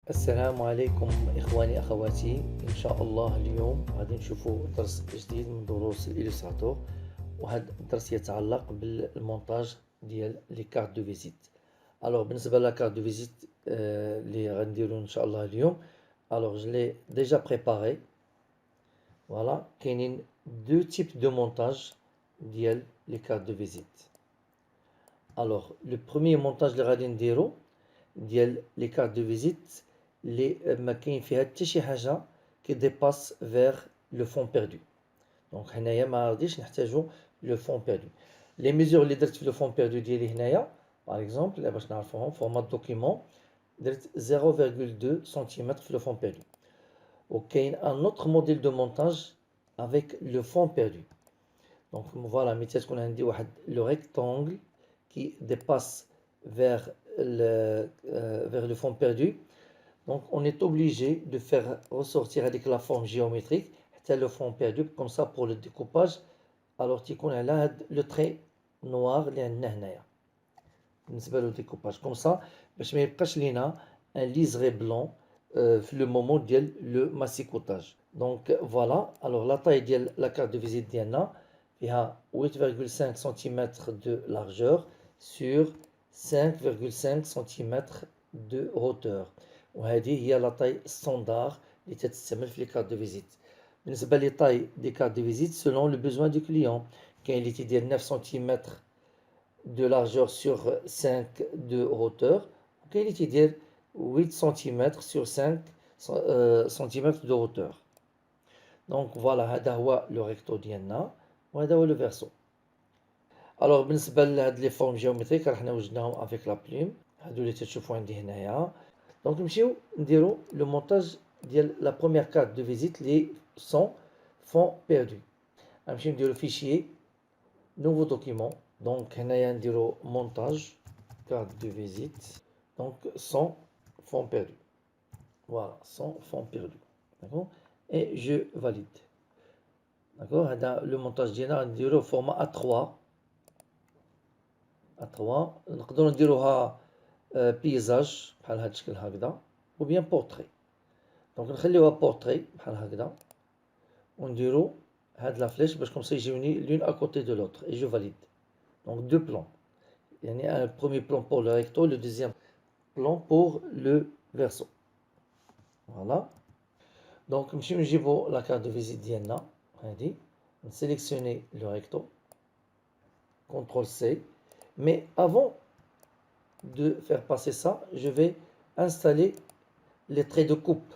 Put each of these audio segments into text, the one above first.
السلام عليكم إخواني أخواتي. إن شاء الله اليوم غادي نشوفوا درس جديد من دروس الإليستراتور، وهذا الدرس يتعلق بالمونتاج ديال لي كارت دو فيزيت. الوغ بالنسبة لا كارت دو فيزيت اللي غنديرو إن شاء الله اليوم، الوغ جو لي ديجا بريباري. فوالا كاينين دو تيب دو مونتاج ديال لي كارت دو فيزيت. الوغ لو بروميير مونتاج اللي غادي نديرو ديال لي كارت دو فيزيت اللي ما كاين فيها حتى شي حاجه كي ديباس فيغ لو فون بيردو. دونك هنايا ما غاديش نحتاجو لو فون بيردو. لي ميزور اللي درت في لو فون بيردو ديالي هنايا باغ اكزومبل باش نعرفوهم فورمات دوكيمون، درت 0,2 سنتيمتر في لو فون بيردو. وكاين ان اوتر موديل دو مونتاج افيك لو فون بيردو. دونك فوالا مثال تكون عندي واحد لو ريكتانغل qui dépasse vers le fond perdu. Donc on est obligé de faire ressortir avec la forme géométrique le fond perdu, comme ça pour le découpage. Alors tu connais là le trait noir اللي عندنا هنايا بالنسبه للديكوباج كوم سا باش ما يبقاش لينا ان ليزري بلون في لو مومون ديال لو ماسيكوتاج. دونك فوالا الوغ لا طاي ديال لا كارت دو فيزيت ديالنا فيها 8,5 سنتيمتر دو لارجور sur 5,5 cm de hauteur. وهذه هي لا طاي ستاندار اللي تتستعمل في لي كارت دو فيزيت. بالنسبه لي طاي دي كارت دو فيزيت سولون لو بوزوان دو كليون، كاين اللي تيدير 9 سنتيمتر de largeur sur 5 de hauteur، وكاين اللي تيدير 8 سنتيمتر sur 5 سنتيمتر de hauteur. دونك فوالا هذا هو لو ريكتو ديالنا وهذا هو لو فيرسو. الوغ بالنسبه لهاد لي فورم جيومتريك راه حنا وجدناهم افيك لا بلوم، هادو اللي تتشوفوا عندي هنايا. دونك نمشيو نديرو لو مونتاج ديال لا بروميير كارت دو فيزيت لي سون فون بيردو. غنمشيو نديرو فيشيي نوفو دوكيمون. دونك هنايا نديرو مونتاج كارت دو فيزيت دونك سون فون بيردو. فوالا سون فون بيردو، داكوغ، اي جو فاليد. داكوغ هذا لو مونتاج ديالنا غنديروه فورما A3. A3 نقدروا نديروها بيزاج بحال هاد الشكل هكذا، و بيان بورتري. دونك نخليوها بورتري بحال هكذا ونديرو هاد لا فليش باش كوم سا يجيوني لون ا كوتي دو لوتر اي جو فاليد. دونك دو بلون، يعني ان بروميير بلون بور لو ريكتو، لو دوزيام بلون بور لو فيرسو. فوالا دونك نمشيو نجيبو لا كارت دو فيزيت ديالنا هادي، نسيليكسيوني لو ريكتو، كونترول سي. Mais avant de faire passer ça, je vais installer les traits de coupe.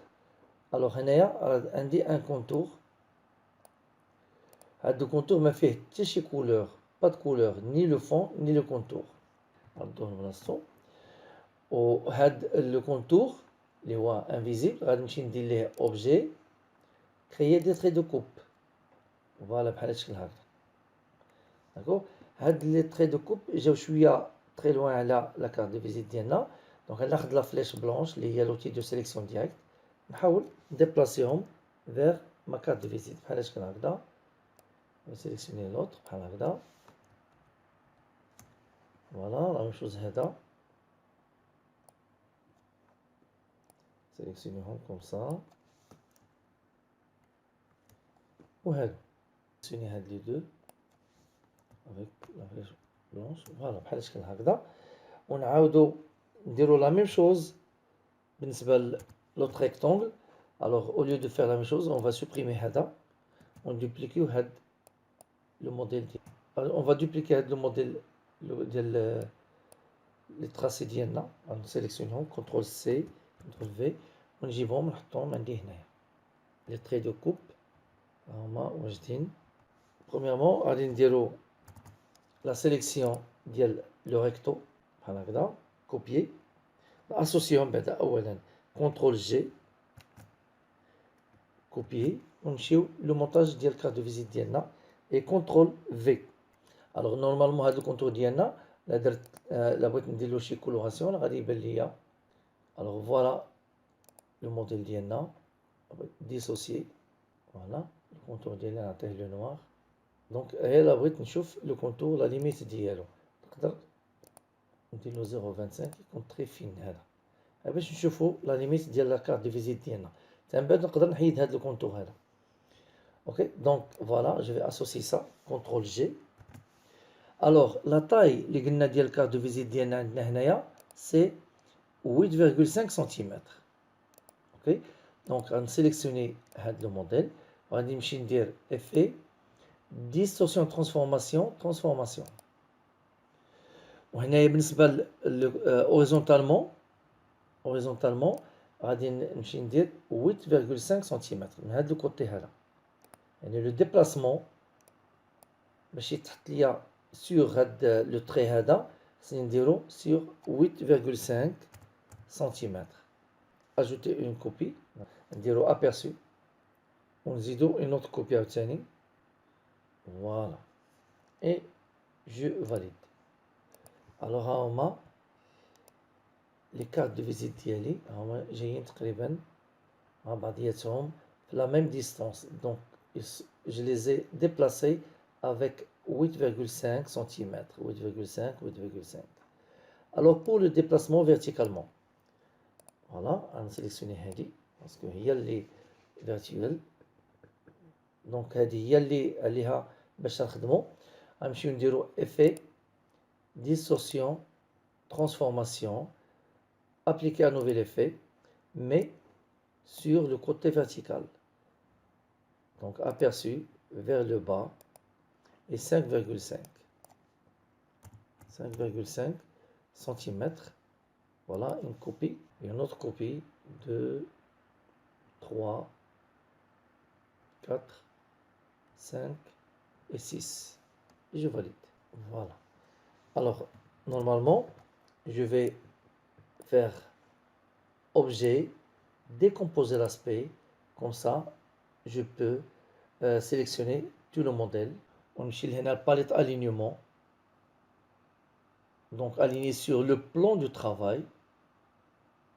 Alors هنايا عندي un contour. هذا الكونتور ما فيه حتى شي couleur, pas de couleur, ni le fond ni le contour. نردوه لبلاصتو. وهاد لو كونتور اللي هو انفيزيبل غادي نمشي ندير ليه اوبجي كريي دي تري دو كوب. فوالا بحال هادشكل هكذا، داكوغ. هاد لي تري دو كوب جاو شويه تري لوان على لا كارت دو فيزيت ديالنا. دونك ناخد لا فليش بلونش اللي هي لوتي دو سيليكسيون ديريكت، نحاول نديبلاسيهم فيغ ما كارت دو فيزيت بحال هادشكل هكذا. نسيليكسيوني لوطر بحال هكذا. فوالا لا ميم شوز هذا، سيليكسيونيهم كوم سا. وهادو سيليكسيوني هاد لي دو افيك لا فليش بلونش. فوالا بحال هادشكل هكذا. ونعاودو نديرو لا ميم شوز بالنسبه لوطر ريكتونغل. الوغ او ليو دو فير لا ميم شوز اون فا سوبريمي هذا وندوبليكيو هاد لو موديل ديال، اون فا دوبليكي هاد لو موديل ديال لي تراسي ديالنا. غنسيليكسيونيهم كونترول سي كونترول في ونجيبهم نحطهم عندي هنايا. لي تري دو كوب هما واجدين. برومييرمون غادي نديرو لا سيليكسيون ديال لو ريكتو بحال هكذا، كوبيي، اسوسيهم بعدا اولا كونترول جي كوبيي، ونمشيو لو مونتاج ديال كارت دو فيزيت ديالنا اي كونترول في. الوغ نورمالمون هاد الكونتور ديالنا لا درت لا بغيت نديرلو شي كولوراسيون غادي يبان ليا. الوغ فوالا لو موديل ديالنا ديسوسيي. فوالا الكونتور ديالي نعطيه لو نوار. دونك هي بغيت نشوف لو كونتور لا ليميت ديالو، نقدر نديرلو 0.25 يكون تري فين. هذا باش نشوفوا لا ليميت ديال لا كارت دو فيزيت ديالنا. من بعد نقدر نحيد هذا الكونتور هذا. اوكي دونك فوالا جو في اسوسي سا كونترول جي. الوغ لا تاي اللي قلنا ديال الكارت دو فيزيت ديالنا عندنا هنايا سي 8,5 سنتيمتر. اوكي دونك غنسيليكسيوني هاد لو موديل وغادي نمشي ندير افي ديستورسيون ترانسفورماسيون. وهنايا بالنسبه اوريزونتالمون غادي نمشي ندير 8,5 سنتيمتر من هاد الكوتي هذا. يعني لو ديبلاسمون باش يتحط ليا سور هاد لو تري هذا خصني نديرو سور 8,5 سنتيمتر. اجوتي اون كوبي نديرو ابيرسو ونزيدو اون اوتر كوبي عاوتاني. فوالا اي جو فاليد. الوغ ها هما لي كارت دو فيزيت ديالي هما جايين تقريبا مع بعضياتهم في لا ميم ديستانس. دونك je les ai déplacés avec 8,5 cm. 8,5. Alors pour le déplacement verticalement, voilà, on sélectionne هذه parce que هي اللي vertical. donc هذه هي اللي عليها باش نخدمو. غنمشيو نديرو effet distorsion transformation, appliquer un nouvel effet mais sur le côté vertical. Donc aperçu vers le bas et 5,5 cm. Voilà une copie et une autre copie de 3, 4, 5 et 6. Et je valide. Voilà. Alors, normalement, je vais faire objet, décomposer l'aspect. Comme ça, je peux sélectionner tout le modèle. On utilise la palette alignement. Donc, aligner sur le plan du travail.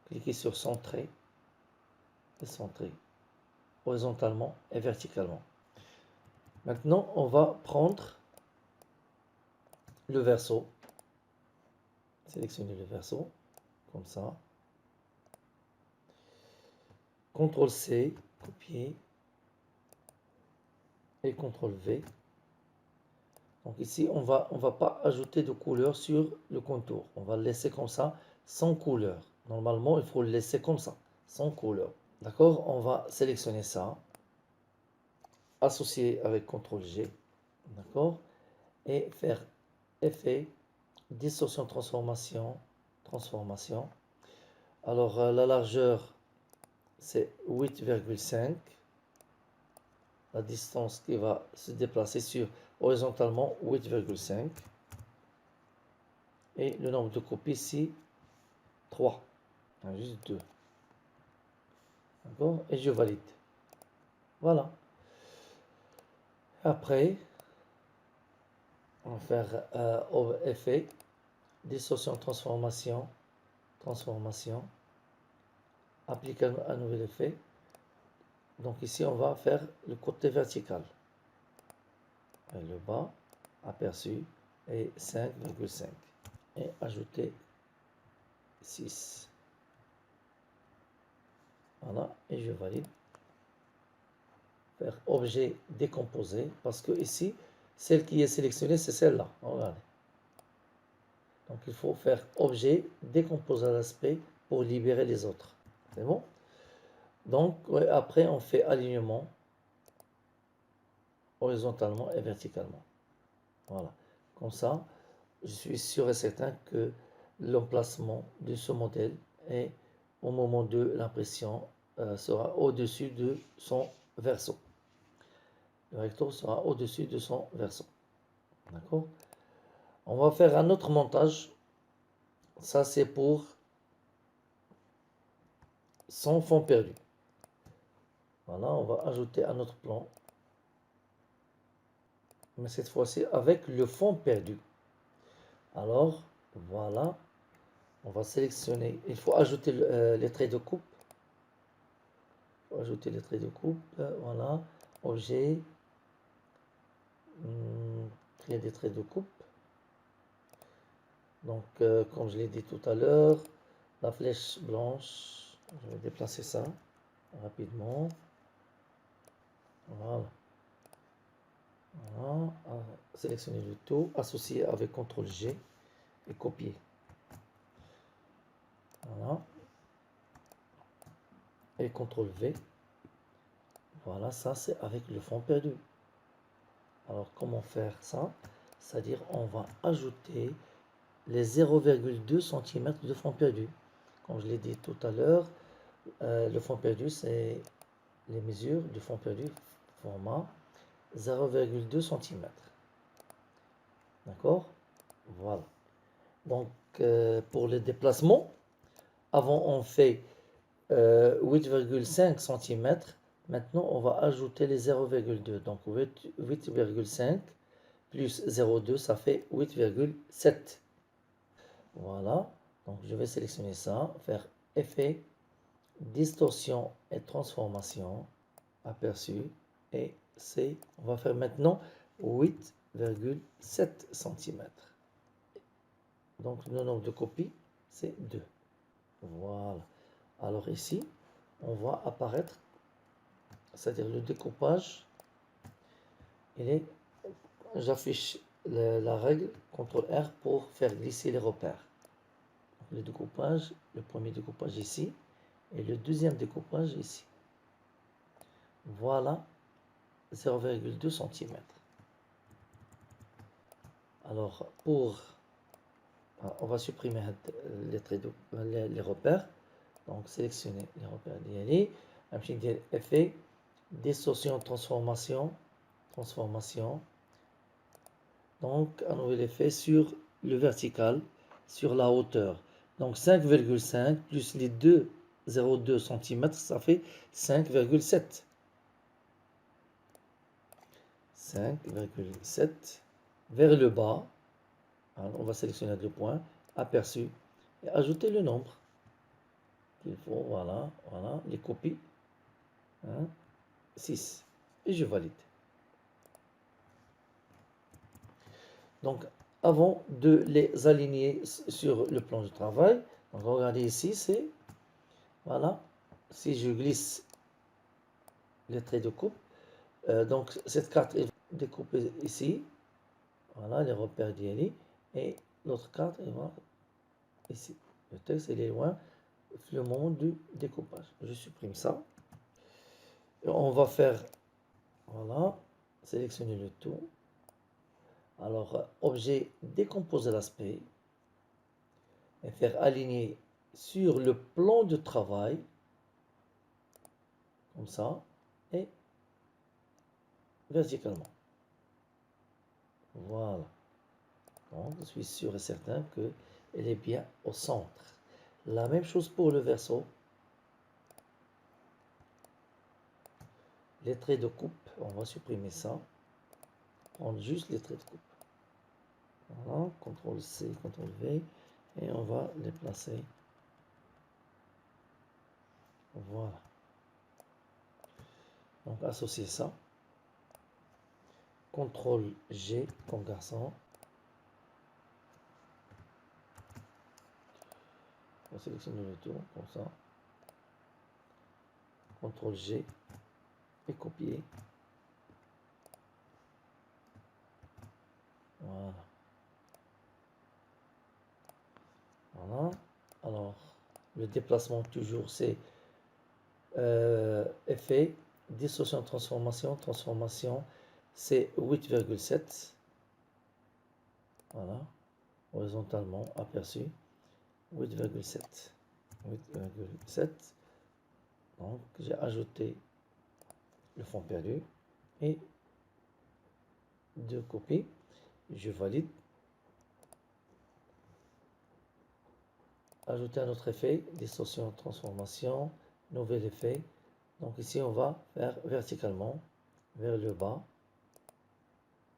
Cliquez sur centrer et centrer horizontalement et verticalement. Maintenant, on va prendre le verso. Sélectionner le verso comme ça. CTRL C, copier et CTRL V. Donc ici, on va pas ajouter de couleur sur le contour. On va le laisser comme ça, sans couleur. Normalement, il faut le laisser comme ça, sans couleur. D'accord? On va sélectionner ça, associer avec CTRL G, d'accord? Et faire effet, distorsion, transformation. Alors, la largeur, c'est 8,5. La distance qui va se déplacer sur horizontalement 8,5 et le nombre de copies ici 3, juste 2. D'accord? Et je valide. Voilà. Après, on va faire effet, distorsion, transformation, appliquer un nouvel effet. Donc ici, on va faire le côté vertical. Et le bas, aperçu, et 5,5. Et ajouter 6. Voilà, et je valide. Faire objet décomposé, parce que ici, celle qui est sélectionnée, c'est celle-là. Regardez. Donc il faut faire objet décomposer l'aspect pour libérer les autres. C'est bon? Donc ouais, après, on fait alignement horizontalement et verticalement. Voilà. Comme ça, je suis sûr et certain que l'emplacement de ce modèle est au moment de l'impression sera au-dessus de son verso. Le recto sera au-dessus de son verso. D'accord? On va faire un autre montage. Ça, c'est pour son fond perdu. Voilà, on va ajouter un autre plan. Mais cette fois-ci avec le fond perdu. Alors, voilà. On va sélectionner. Il faut ajouter les traits de coupe. Il faut ajouter les traits de coupe. Voilà. Objet. Créer des traits de coupe. Donc, comme je l'ai dit tout à l'heure, la flèche blanche. Je vais déplacer ça rapidement. Voilà. Voilà. Sélectionner le tout, associer avec CTRL G et copier. Voilà. Et CTRL V. Voilà, ça c'est avec le fond perdu. Alors comment faire ça? C'est-à-dire on va ajouter les 0,2 cm de fond perdu. Comme je l'ai dit tout à l'heure, le fond perdu c'est les mesures du fond perdu format 0,2 cm. D'accord? Voilà. Donc pour le déplacement, avant on fait 8,5 cm. Maintenant, on va ajouter les 0,2. Donc 8,5 plus 0,2, ça fait 8,7. Voilà. Donc je vais sélectionner ça, faire effet, distorsion et transformation, aperçu, et c'est, on va faire maintenant 8,7 cm. Donc le nombre de copies, c'est 2. Voilà. Alors ici, on voit apparaître, c'est-à-dire le découpage, j'affiche la règle CTRL R pour faire glisser les repères. Le découpage, le premier découpage ici, et le deuxième découpage ici. Voilà, 0,2 cm. Alors, on va supprimer les traits les repères. Donc, sélectionner les repères d'ILI. Effet, distorsion, transformation. Donc, un nouvel effet sur le vertical, sur la hauteur. Donc, 5,5 plus les 2,02 cm, ça fait 5,7. 5,7 vers le bas. Alors, on va sélectionner le point, aperçu, et ajouter le nombre qu'il faut. Voilà, voilà, les copies. 6. Et je valide. Donc, avant de les aligner sur le plan de travail, donc regardez ici, c'est, voilà, si je glisse les traits de coupe, donc cette carte est découpée ici, voilà, les repères d'ILI, et l'autre carte est voilà, ici. Le texte, il est loin, le moment du découpage. Je supprime ça. Et on va faire, voilà, sélectionner le tout. Alors, objet, décomposer l'aspect et faire aligner sur le plan de travail, comme ça, et verticalement. Voilà. Donc, je suis sûr et certain qu'elle est bien au centre. La même chose pour le verso. Les traits de coupe, on va supprimer ça. Prendre juste les traits de coupe. Voilà, CTRL C, CTRL V, et on va les placer. Voilà. Donc, associer ça. CTRL G comme garçon. On va sélectionner le tout, comme ça. CTRL G et copier. Voilà. Voilà. Alors, le déplacement, toujours, c'est effet, distorsion, transformation, c'est 8,7. Voilà. Horizontalement, aperçu, 8,7. 8,7. Donc, j'ai ajouté le fond perdu et 2 copies. Je valide. Ajouter un autre effet, distorsion, transformation, nouvel effet. Donc ici, on va faire verticalement vers le bas,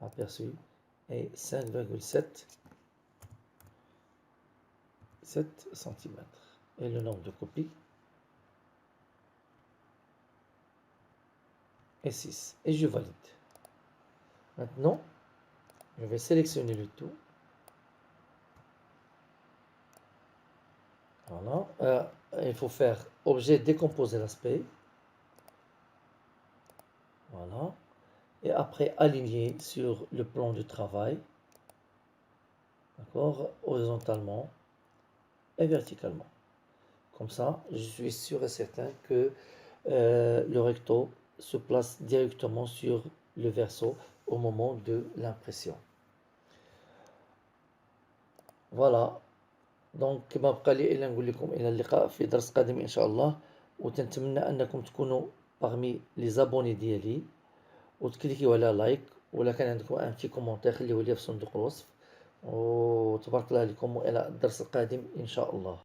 aperçu, et 5,7 cm. Et le nombre de copies est 6. Et je valide. Maintenant, je vais sélectionner le tout. Voilà. Il faut faire objet décomposer l'aspect. Voilà. Et après aligner sur le plan de travail. D'accord? Horizontalement et verticalement. Comme ça, je suis sûr et certain que le recto se place directement sur le verso au moment de l'impression. Voilà. دونك كما بقى لي الا نقول لكم الى اللقاء في درس قادم ان شاء الله، وتنتمنى انكم تكونوا parmi لي زابوني ديالي وتكليكيو على لايك، ولا كان عندكم ان بتي كومونتير خليوه لي في صندوق الوصف، وتبارك الله عليكم والى الدرس القادم ان شاء الله.